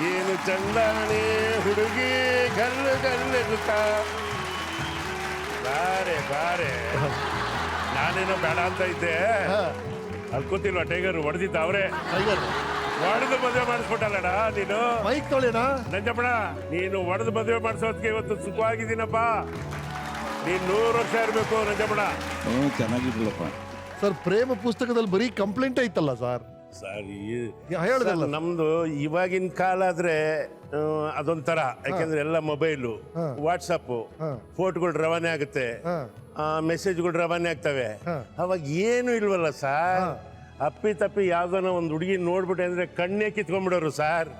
ಏನು ಚಂದಾಣಿ ಹುಡುಗಿ ಗಲ್ಲು ಗಲ್ಲೆಗುತ್ತ ಬಾರೆ ಬಾರೆ. ನಾನೇನೋ ಬೇಡ ಅಂತ ಇದ್ದೆ, ಅಲ್ಲಿ ಕೂತಿಲ್ವಾ ಟೈಗರ್ ಹೊಡೆದಿದ್ದ ಅವರೇ. ಹೊಡೆದು ಮದುವೆ ಮಾಡಿಸ್ಬಿಟ್ಟಲ್ಲಡ ನೀನು. ಮೈಕ್ ತೊಳೆನಾ ನಂಜಪ್ಪಣ, ನೀನು ಹೊಡೆದು ಮದುವೆ ಮಾಡಿಸೋದಕ್ಕೆ ಇವತ್ತು ಸುಖವಾಗಿದ್ದೀನಪ್ಪ. ನೀನ್ 100 ವರ್ಷ ಇರ್ಬೇಕು ನಂಜಪ್ಪಣ. ಚೆನ್ನಾಗಿರ್ಲಪ್ಪ ಸರ್. ಪ್ರೇಮ ಪುಸ್ತಕದಲ್ಲಿ ಬರೀ ಕಂಪ್ಲೇಂಟ್ ಐತಲ್ಲ ಸರ್. ಸರ್ ನಮ್ದು ಇವಾಗಿನ ಕಾಲ ಆದ್ರೆ ಅದೊಂಥರ, ಯಾಕಂದ್ರೆ ಎಲ್ಲ ಮೊಬೈಲು, ವಾಟ್ಸಪ್, ಫೋಟೋಗಳು ರವಾನೆ ಆಗುತ್ತೆ, ಮೆಸೇಜ್ಗಳು ರವಾನೆ ಆಗ್ತವೆ. ಅವಾಗ ಏನು ಇಲ್ವಲ್ಲ ಸರ್. ಅಪ್ಪಿ ತಪ್ಪಿ ಯಾವ್ದನ ಒಂದು ಹುಡುಗಿ ನೋಡ್ಬಿಟ್ಟೆ ಅಂದ್ರೆ ಕಣ್ಣೇ ಕಿತ್ಕೊಂಡ್ಬಿಡೋರು ಸರ್.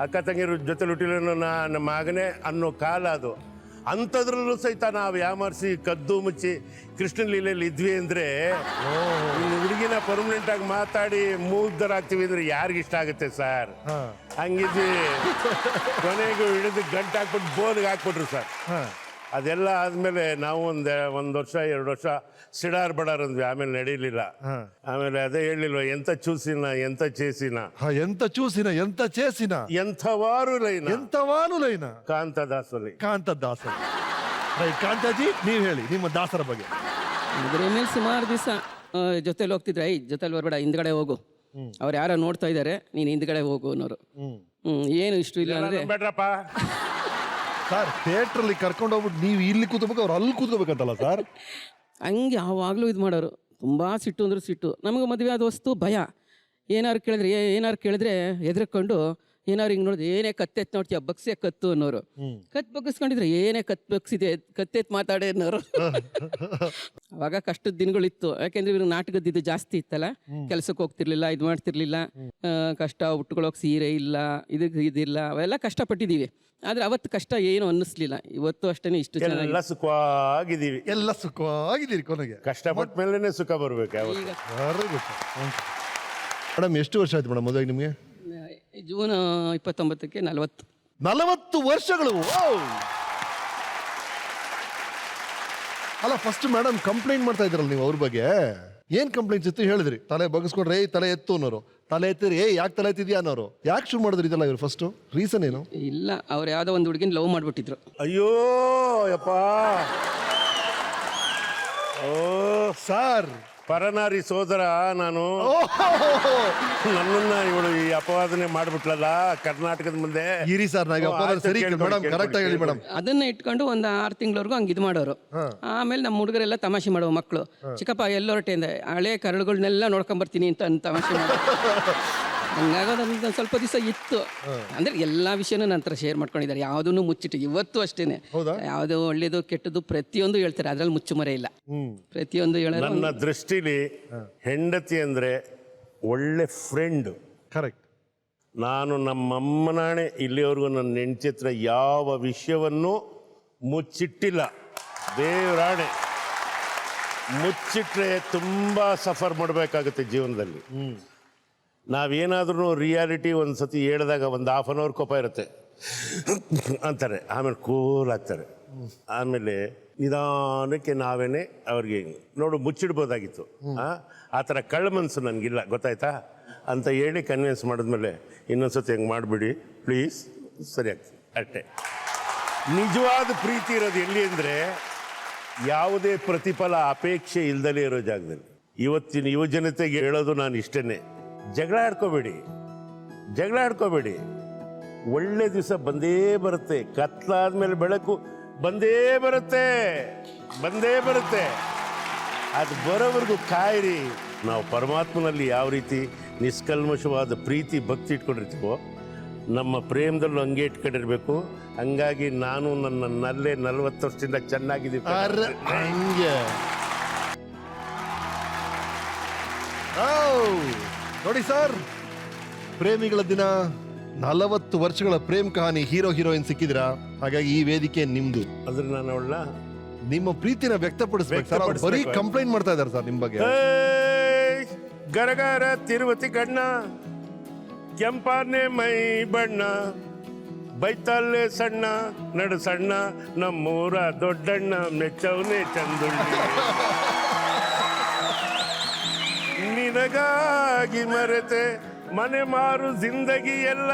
ಅಕ್ಕ ತಂಗಿರು ಜೊತೆ ಹುಟ್ಟಿಲ್ಲ ನಮ್ಮ ಮಗನೇ ಅನ್ನೋ ಕಾಲ ಅದು. ಅಂಥದ್ರಲ್ಲೂ ಸಹಿತ ನಾವು ಯಾಮರ್ಸಿ ಕದ್ದು ಮುಚ್ಚಿ ಕೃಷ್ಣನ ಲೀಲೆಯಲ್ಲಿ ಇದ್ವಿ ಅಂದ್ರೆ, ಹುಡುಗಿನ ಪರ್ಮನೆಂಟ್ ಆಗಿ ಮಾತಾಡಿ ಮೂಗ್ಧರಾಗ್ತೀವಿ ಅಂದ್ರೆ ಯಾರಿಗಿಷ್ಟ ಆಗುತ್ತೆ ಸರ್? ಹಂಗಿದ್ವಿ. ಕೊನೆಗೂ ಹಿಡಿದು ಗಂಟು ಹಾಕ್ಬಿಟ್ಟು ಬೋಲ್ಗೆ ಹಾಕ್ಬಿಟ್ರು ಸರ್. ಅದೆಲ್ಲ ಆದ್ಮೇಲೆ ನಾವು ಒಂದ್ ವರ್ಷ 2 ವರ್ಷ ಸಿಡಾರ್ ಬಡಾರ್ ಅಂದ್ವಿ. ಆಮೇಲೆ ನಡೀಲಿಲ್ಲ. ಆಮೇಲೆ ಅದೇ ಹೇಳಿಲ್ವ, ಎಂತ ಚೂಸಿನ ಎಂತ ಚೇಸಿನ, ಎಂತ ಚೂಸಿನ ಎಂತ ಚೇಸಿನ, ಎಂಥವಾರು ಲೈನ ಎಂತವಾನು ಲೈನ, ಕಾಂತದಾಸಲಿ ಕಾಂತದಾಸ. ಕಾಂತಾಜಿ, ನೀವ್ ಹೇಳಿ ನಿಮ್ಮ ದಾಸರ ಬಗ್ಗೆ. ಇದ್ರ ಮೇಲೆ ಸುಮಾರು ದಿವಸ ಜೊತೆಲಿ ಹೋಗ್ತಿದ್ರೆ, ಜೊತೆಲಿ ಬರ್ಬೇಡ, ಹಿಂದ್ಗಡೆ ಹೋಗು, ಅವ್ರು ಯಾರೋ ನೋಡ್ತಾ ಇದ್ದಾರೆ, ನೀನು ಹಿಂದ್ಗಡೆ ಹೋಗು ಅನ್ನೋರು. ಏನು ಇಷ್ಟು ಇಲ್ಲ ಅಂದ್ರೆ ಬೇಡ್ರಪ್ಪ ಸರ್. ಥಿಯೇಟ್ರಲ್ಲಿ ಕರ್ಕೊಂಡು ಹೋಗ್ಬಿಟ್ಟು ನೀವು ಇಲ್ಲಿ ಕೂತ್ಬೇಕು, ಅವ್ರು ಅಲ್ಲಿ ಕೂತ್ಕೋಬೇಕಂತಲ್ಲ ಸರ್. ಹಂಗೆ ಯಾವಾಗಲೂ ಇದು ಮಾಡೋರು. ತುಂಬ ಸಿಟ್ಟು ಅಂದ್ರೆ ಸಿಟ್ಟು. ನಮಗೆ ಮದುವೆ ಆದ ವಸ್ತು ಭಯ. ಏನಾರು ಕೇಳಿದ್ರೆ ಹೆದರ್ಕೊಂಡು ಏನಾರು ಹಿಂಗೆ ನೋಡಿದ್ರೆ, ಏನೇ ಕತ್ತೆತ್ ನೋಡ್ತೀಯ ಬಗ್ಸೆ ಕತ್ತು ಅನ್ನೋರು. ಕತ್ ಬಗ್ಗಿಸ್ಕೊಂಡಿದ್ರೆ ಏನೇ ಬಗ್ಸಿದೆ ಕತ್ತೆತ್ ಮಾತಾಡೇ ಅನ್ನೋರು. ಅವಾಗ ಕಷ್ಟದ ದಿನಗಳಿತ್ತು. ಯಾಕೆಂದ್ರೆ ಇವ್ರಿಗೆ ನಾಟಕದ್ದು ಜಾಸ್ತಿ ಇತ್ತಲ್ಲ, ಕೆಲ್ಸಕ್ಕೆ ಹೋಗ್ತಿರ್ಲಿಲ್ಲ, ಇದು ಮಾಡ್ತಿರ್ಲಿಲ್ಲ. ಕಷ್ಟ ಉಟ್ಕೊಳ್ಳೋಕೆ ಸೀರೆ ಇಲ್ಲ, ಇದಿಲ್ಲ, ಅವೆಲ್ಲ ಕಷ್ಟಪಟ್ಟಿದ್ದೀವಿ. ಆದ್ರೆ ಅವತ್ತು ಕಷ್ಟ ಏನು ಅನ್ನಿಸ್ಲಿಲ್ಲ. ಇವತ್ತು ಅಷ್ಟೇ ಇಷ್ಟು ಎಲ್ಲ ಸುಖವಾಗಿದ್ದೀವಿ. ಎಲ್ಲ ಸುಖವಾಗಿದ್ದೀರಿ. ಕೊನೆಗೆ ಕಷ್ಟಪಟ್ಟ ಮೇಲೇನೆ ಸುಖ ಬರ್ಬೇಕು. ಮೇಡಮ್, ಎಷ್ಟು ವರ್ಷ ಆಯ್ತು ಮೇಡಮ್ ಮದುವೆಗೆ ನಿಮಗೆ? ಜೂನ್ 29ಕ್ಕೆ 40 ವರ್ಷಗಳು. ಅಲ್ಲ, ಫಸ್ಟ್ ಮೇಡಮ್ ಕಂಪ್ಲೇಂಟ್ ಮಾಡ್ತಾ ಇದ್ರಲ್ಲ ನೀವು ಅವ್ರ ಬಗ್ಗೆ. ಏನ್ ಕಂಪ್ಲೇಂಟ್ಸ್ ಇತ್ತು ಹೇಳಿದ್ರಿ? ತಲೆ ಬಗ್ಸ್ಕೊಂಡ್ರೆ ತಲೆ ಎತ್ತು ಅನ್ನೋರು, ತಲೆ ಎತ್ತಿರಿ ಯಾಕೆ ತಲೆ ಎತ್ತಿದ್ಯಾ ಅನ್ನೋರು. ಯಾಕೆ ಶುರು ಮಾಡಿದ್ರಿ ಇದೆಲ್ಲ ಇವ್ರು? ಫಸ್ಟ್ ರೀಸನ್ ಏನು? ಇಲ್ಲ, ಅವ್ರು ಯಾವ್ದೋ ಒಂದು ಹುಡುಗಿನ ಲವ್ ಮಾಡ್ಬಿಟ್ಟಿದ್ರು. ಅಯ್ಯೋ ಯಪ್ಪ. ಓ ಸರ್, ಪರನಾರಿ ಸೋದರ ನಾನು. ನನ್ನನ್ನ ಇವಳು ಈ ಅಪವಾದನೆ ಮಾಡ್ಬಿಟ್ಲಲ್ಲ ಕರ್ನಾಟಕದ ಮುಂದೆ. ಇರಿ ಸರ್, ಸರಿ ಮೇಡಮ್, ಕರೆಕ್ಟ್ ಆಗಿ ಹೇಳಿ ಮೇಡಮ್. ಅದನ್ನ ಇಟ್ಕೊಂಡು ಒಂದು 6 ತಿಂಗಳವರೆಗೂ ಹಂಗೆ ಇದು ಮಾಡೋರು. ಆಮೇಲೆ ನಮ್ಮ ಹುಡುಗರೆಲ್ಲ ತಮಾಷೆ ಮಾಡುವ ಮಕ್ಕಳು. ಚಿಕ್ಕಪ್ಪ ಎಲ್ಲೊರಟೆ ಅಂದೆ, ಹಳೆ ಕರಳುಗಳನ್ನೆಲ್ಲ ನೋಡ್ಕೊಂಬರ್ತೀನಿ ಅಂತ ತಮಾಷೆ ಮಾಡೋದು. ಹಂಗಾಗೋದು ಸ್ವಲ್ಪ ದಿವಸ ಇತ್ತು. ಅಂದ್ರೆ ಎಲ್ಲಾ ವಿಷಯನೂ ನಂತರ ಶೇರ್ ಮಾಡ್ಕೊಂಡಿದ್ದಾರೆ, ಯಾವುದನ್ನು ಮುಚ್ಚಿಟ್ಟು. ಇವತ್ತು ಅಷ್ಟೇನೆ, ಯಾವ್ದು ಒಳ್ಳೇದು ಕೆಟ್ಟದ್ದು ಪ್ರತಿಯೊಂದು ಹೇಳ್ತಾರೆ, ಅದ್ರಲ್ಲಿ ಮುಚ್ಚುಮರೆ ಇಲ್ಲ. ಪ್ರತಿಯೊಂದು ಹೇಳೋದು. ನನ್ನ ದೃಷ್ಟಿಲಿ ಹೆಂಡತಿ ಅಂದ್ರೆ ಒಳ್ಳೆ ಫ್ರೆಂಡ್. ಕರೆಕ್ಟ್. ನಾನು ನಮ್ಮಮ್ಮನಾಣೆ ಇಲ್ಲಿವರೆಗೂ ನನ್ನ ಹೆಂಡತಿ ಹತ್ರ ಯಾವ ವಿಷಯವನ್ನು ಮುಚ್ಚಿಟ್ಟಿಲ್ಲ. ದೇವರಾಣೆ. ಮುಚ್ಚಿಟ್ರೆ ತುಂಬಾ ಸಫರ್ ಮಾಡಬೇಕಾಗುತ್ತೆ ಜೀವನದಲ್ಲಿ. ನಾವೇನಾದ್ರೂ ರಿಯಾಲಿಟಿ ಒಂದು ಸತಿ ಹೇಳಿದಾಗ ಒಂದು 1/2 hour ಕೋಪ ಇರುತ್ತೆ ಅಂತಾರೆ, ಆಮೇಲೆ ಕೂಲ್ ಆಗ್ತಾರೆ. ಆಮೇಲೆ ನಿಧಾನಕ್ಕೆ ನಾವೇನೆ ಅವ್ರಿಗೆ ನೋಡು ಮುಚ್ಚಿಡ್ಬೋದಾಗಿತ್ತು, ಆ ಥರ ಕಳ್ಳ ಮನಸ್ಸು ನನಗಿಲ್ಲ, ಗೊತ್ತಾಯ್ತಾ ಅಂತ ಹೇಳಿ ಕನ್ವಿನ್ಸ್ ಮಾಡಿದ್ಮೇಲೆ ಇನ್ನೊಂದ್ಸತಿ ಹೆಂಗೆ ಮಾಡಿಬಿಡಿ ಪ್ಲೀಸ್, ಸರಿ ಆಗ್ತದೆ ಅಷ್ಟೇ. ನಿಜವಾದ ಪ್ರೀತಿ ಇರೋದು ಎಲ್ಲಿ ಅಂದರೆ, ಯಾವುದೇ ಪ್ರತಿಫಲ ಅಪೇಕ್ಷೆ ಇಲ್ದಲೇ ಇರೋ ಜಾಗದಲ್ಲಿ. ಇವತ್ತಿನ ಯುವ ಜನತೆಗೆ ಹೇಳೋದು ನಾನು ಇಷ್ಟೇ, ಜಗಳ ಆಡ್ಕೋಬೇಡಿ. ಒಳ್ಳೆ ದಿವಸ ಬಂದೇ ಬರುತ್ತೆ, ಕತ್ಲಾದ್ಮೇಲೆ ಬೆಳಕು ಬಂದೇ ಬರುತ್ತೆ. ಅದು ಬರೋವರೆಗೂ ಕಾಯಿರಿ. ನಾವು ಪರಮಾತ್ಮನಲ್ಲಿ ಯಾವ ರೀತಿ ನಿಷ್ಕಲ್ಮಶವಾದ ಪ್ರೀತಿ ಭಕ್ತಿ ಇಟ್ಕೊಂಡಿರ್ತೀವೋ, ನಮ್ಮ ಪ್ರೇಮದಲ್ಲೂ ಹಂಗೆ ಇಟ್ಕೊಂಡಿರ್ಬೇಕು. ಹಂಗಾಗಿ ನಾನು ನನ್ನಲ್ಲೇ 40 ವರ್ಷದಿಂದ ಚೆನ್ನಾಗಿದ್ದೀನಿ. ನೋಡಿ ಸರ್, ಪ್ರೇಮಿಗಳ ದಿನ, 40 ವರ್ಷಗಳ ಪ್ರೇಮ್ ಕಹಾನಿ, ಹೀರೋ ಹೀರೋಯಿನ್ ಸಿಕ್ಕಿದ್ರಾ. ಹಾಗಾಗಿ ಈ ವೇದಿಕೆ ನಿಮ್ದು. ಅದ್ರ ನಾನು ಅವಳ ನಿಮ್ಮ ಪ್ರೀತಿನ ವ್ಯಕ್ತಪಡಿಸ್ಬೇಕು ಸರ್. ಅವ್ರು ಬರೀ ಕಂಪ್ಲೇಂಟ್ ಮಾಡ್ತಾ ಇದಾರೆ ಸರ್ ನಿಮ್ ಬಗ್ಗೆ. ಗರಗರ ತಿರುಪತಿ ಕಣ್ಣ, ಕೆಂಪಾನೆ ಮೈ ಬಣ್ಣ, ಬೈತಲ್ಲೆ ಸಣ್ಣ ನಡು ಸಣ್ಣ, ನಮ್ಮೂರ ದೊಡ್ಡಣ್ಣ ಮೆಚ್ಚವನೇ ಚಂದುಳ್ಳಿ. ನಿನಗಾಗಿ ಮರೆತೆ ಮನೆ ಮಾರು ಜಿಂದಗಿ ಎಲ್ಲ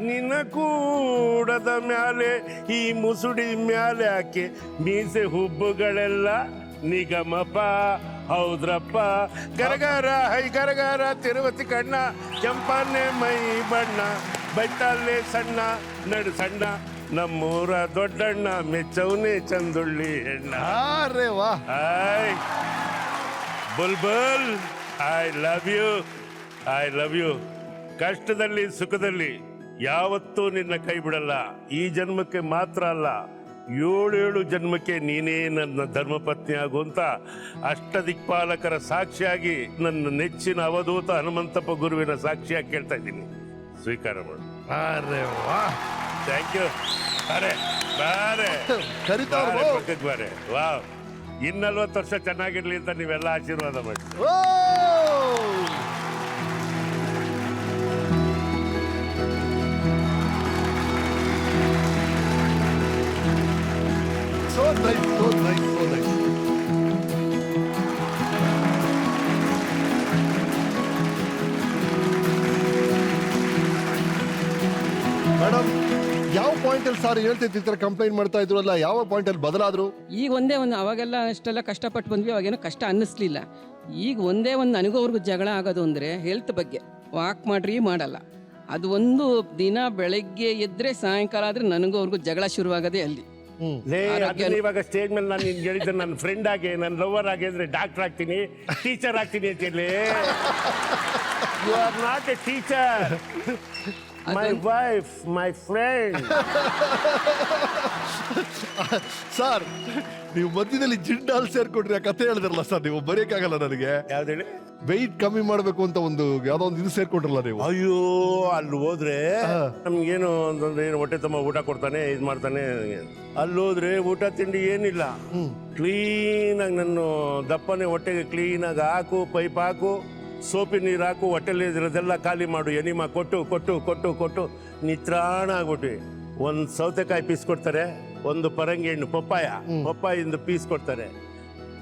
ನಿನ್ನ ಕೂಡದ ಮ್ಯಾಲೆ ಈ ಮುಸುಡಿ ಮ್ಯಾಲೆ ಹಾಕಿ ಮೀಸೆ ಹುಬ್ಬುಗಳೆಲ್ಲ ನಿಗಮಪ ಹೌದ್ರಪ್ಪ ಗರಗರ ಹೈ ಗರಗರ ತಿರುವತಿ ಕಣ್ಣ ಕೆಂಪನ್ನೆ ಮೈ ಬಣ್ಣ ಬೈತಾಲೆ ಸಣ್ಣ ನಡು ಸಣ್ಣ ನಮ್ಮೂರ ದೊಡ್ಡಣ್ಣ ಮೆಚ್ಚವನೇ ಚಂದುಳ್ಳಿ ಹೆಣ್ಣ ಅರೆ ವಾ ಹಾಯ್ ಬುಲ್ಬುಲ್ ಐ ಲವ್ ಯು ಕಷ್ಟದಲ್ಲಿ ಸುಖದಲ್ಲಿ ಯಾವತ್ತೂ ನಿನ್ನ ಕೈ ಬಿಡಲ್ಲ ಈ ಜನ್ಮಕ್ಕೆ ಮಾತ್ರ ಅಲ್ಲ 7 ಜನ್ಮಕ್ಕೆ ನೀನೇ ನನ್ನ ಧರ್ಮಪತ್ನಿ ಆಗುವಂತ ಅಷ್ಟದಿಕ್ಪಾಲಕರ ಸಾಕ್ಷಿಯಾಗಿ ನನ್ನ ನೆಚ್ಚಿನ ಅವಧೂತ ಹನುಮಂತಪ್ಪ ಗುರುವಿನ ಸಾಕ್ಷಿಯಾಗಿ ಕೇಳ್ತಾ ಇದ್ದೀನಿ ಸ್ವೀಕಾರ ಮಾಡು ಅರೆ ವಾ ಥ್ಯಾಂಕ್ ಯು ಬಾರೆ ಬಾರೆ ಕರಿತಾವ್ರು ಬಾರೆ, ಪಕ್ಕಕ್ಕೆ ಬಾರೆ ವಾವ್ 40 ವರ್ಷ ಚೆನ್ನಾಗಿರ್ಲಿ ಅಂತ ನೀವೆಲ್ಲ ಆಶೀರ್ವಾದ ಮಾಡಿ ಓ so nice. ಮೇಡಮ್ ಯಾವ ಪಾಯಿಂಟ್ ಅಲ್ಲಿ ಸಾರ್ ಹೇಳ್ತಿರ್ತಾರೆ ಕಂಪ್ಲೇಂಟ್ ಮಾಡ್ತಾ ಇದ್ರಲ್ಲ ಯಾವ ಪಾಯಿಂಟ್ ಅಲ್ಲಿ ಬದಲಾದ್ರು ಈಗ ಒಂದೇ ಒಂದು ಅವಾಗೆಲ್ಲ ಅಷ್ಟೆಲ್ಲ ಕಷ್ಟಪಟ್ಟು ಬಂದ್ವಿ ಅವಾಗೇನೋ ಕಷ್ಟ ಅನ್ನಿಸ್ಲಿಲ್ಲ ಈಗ ಒಂದೇ ಒಂದು ನನಗೂ ಅವ್ರಿಗೂ ಜಗಳ ಆಗೋದು ಅಂದರೆ ಹೆಲ್ತ್ ಬಗ್ಗೆ ವಾಕ್ ಮಾಡ್ರಿ ಮಾಡಲ್ಲ ಅದು ಒಂದು ದಿನ ಬೆಳಗ್ಗೆ ಎದ್ರೆ ಸಾಯಂಕಾಲ ಆದರೆ ನನಗೂ ಅವ್ರಿಗೂ ಜಗಳ ಶುರುವಾಗೋದೇ ಅಲ್ಲಿ ಅದನ್ನ ಇವಾಗ ಸ್ಟೇಜ್ ಮೇಲೆ ನಾನು ನಿನ್ಗೆ ಹೇಳಿದ್ರೆ ನನ್ನ ಫ್ರೆಂಡ್ ಆಗಿ ನನ್ನ ಲವರ್ ಆಗಿ ಅಂದ್ರೆ ಡಾಕ್ಟರ್ ಆಗ್ತೀನಿ ಟೀಚರ್ ಆಗ್ತೀನಿ ಅಂತ ಹೇಳಿ you are not a teacher my wife my friend sir ನೀವು ಮಧ್ಯದಲ್ಲಿ ಜಿಂಡಾಲ್ ಸೇರ್ಕೊಂಡ್ರಿ ಆ ಕಥೆ ಹೇಳಿದ್ರಲ್ಲ ಸರ್ ನೀವು ಬರೆಯಕ್ಕಾಗಲ್ಲ ನನಗೆ ಯಾವ್ದು ಹೇಳಿ ವೆಯ್ಟ್ ಕಮ್ಮಿ ಮಾಡ್ಬೇಕು ಅಂತ ಒಂದು ಯಾವ್ದೋ ಒಂದು ಇದು ಸೇರ್ಕೊಂಡ್ರಲ್ಲ ನೀವು ಅಯ್ಯೋ ಅಲ್ಲಿ ಹೋದ್ರೆ ನಮ್ಗೇನು ಅಂತಂದ್ರೆ ಏನು ಹೊಟ್ಟೆ ತುಂಬ ಊಟ ಕೊಡ್ತಾನೆ ಇದು ಮಾಡ್ತಾನೆ ಅಲ್ಲಿ ಹೋದ್ರೆ ಊಟ ತಿಂಡಿ ಏನಿಲ್ಲ ಕ್ಲೀನಾಗಿ ನನ್ನ ದಪ್ಪನೆ ಹೊಟ್ಟೆಗೆ ಕ್ಲೀನಾಗಿ ಹಾಕು ಪೈಪ್ ಹಾಕು ಸೋಪಿನ ನೀರು ಹಾಕು ಹೊಟ್ಟೆಲಿ ಇರೋದೆಲ್ಲ ಖಾಲಿ ಮಾಡು ಎನಿಮಾ ಕೊಟ್ಟು ನಿತ್ರಾಣ ಆಗ್ಬಿಟ್ವಿ ಒಂದು ಸೌತೆಕಾಯಿ ಪೀಸ್ ಕೊಡ್ತಾರೆ ಒಂದು ಪರಂಗಿ ಹಣ್ಣು ಪಪ್ಪಾಯಿಂದ ಪೀಸ್ ಕೊಡ್ತಾರೆ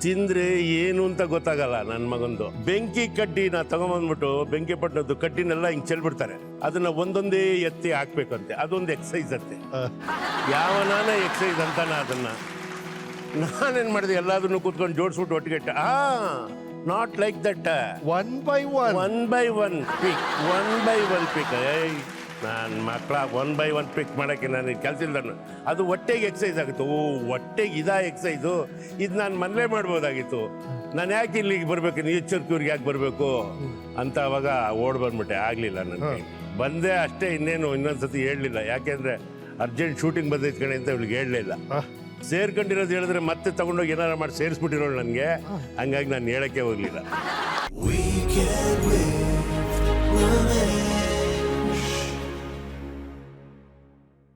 ತಿಂದ್ರೆ ಏನು ಅಂತ ಗೊತ್ತಾಗಲ್ಲ ನನ್ನ ಮಗಂದು ಬೆಂಕಿ ಕಡ್ಡಿನ ತಗೊಂಬಂದ್ಬಿಟ್ಟು ಬೆಂಕಿ ಪಟ್ಟಣದ್ದು ಕಡ್ಡಿನೆಲ್ಲ ಹಿಂಗ್ ಚೆಲ್ಬಿಡ್ತಾರೆ ಅದನ್ನ ಒಂದೊಂದೇ ಎತ್ತಿ ಹಾಕ್ಬೇಕಂತೆ ಅದೊಂದು ಎಕ್ಸಸೈಸ್ ಅಂತೆ ಯಾವನಾನ ಎಕ್ಸಸೈಸ್ ಅಂತಾನ ಅದನ್ನ ನಾನೇನ್ ಮಾಡಿದೆ ಎಲ್ಲದನ್ನು ಕೂತ್ಕೊಂಡು ಜೋಡಿಸ್ಬಿಟ್ಟು ಒಟ್ಟಿಗೆ not like that one by one pick ನಾನು ಮಕ್ಕಳ 1 by 1 ಪಿಕ್ ಮಾಡೋಕ್ಕೆ ನಾನು ಕೆಲಸ ಇಲ್ಲ ಅದು ಹೊಟ್ಟೆಗೆ ಎಕ್ಸಸೈಸ್ ಆಗುತ್ತೆ ಹೊಟ್ಟೆಗೆ ಇದಾ ಎಕ್ಸಸೈಸು ಇದು ನಾನು ಮನೇಲೇ ಮಾಡ್ಬೋದಾಗಿತ್ತು ನಾನು ಯಾಕೆ ಇಲ್ಲಿಗೆ ಬರಬೇಕು ನೀಚರ್ಕೂರಿಗೆ ಯಾಕೆ ಬರಬೇಕು ಅಂತ ಅವಾಗ ಓಡ್ ಬಂದ್ಬಿಟ್ಟೆ ಆಗಲಿಲ್ಲ ನನಗೆ ಬಂದೆ ಅಷ್ಟೇ ಇನ್ನೊಂದ್ಸತಿ ಹೇಳಲಿಲ್ಲ ಯಾಕೆಂದರೆ ಅರ್ಜೆಂಟ್ ಶೂಟಿಂಗ್ ಬಂದೈತೆ ಕಣೆ ಅಂತ ಇವಳಿಗೆ ಹೇಳಲಿಲ್ಲ ಸೇರ್ಕೊಂಡಿರೋದು ಹೇಳಿದ್ರೆ ಮತ್ತೆ ತಗೊಂಡೋಗಿ ಏನಾರು ಮಾಡಿ ಸೇರಿಸ್ಬಿಟ್ಟಿರೋಳು ನನಗೆ ಹಂಗಾಗಿ ನಾನು ಹೇಳಕ್ಕೆ ಹೋಗಲಿಲ್ಲ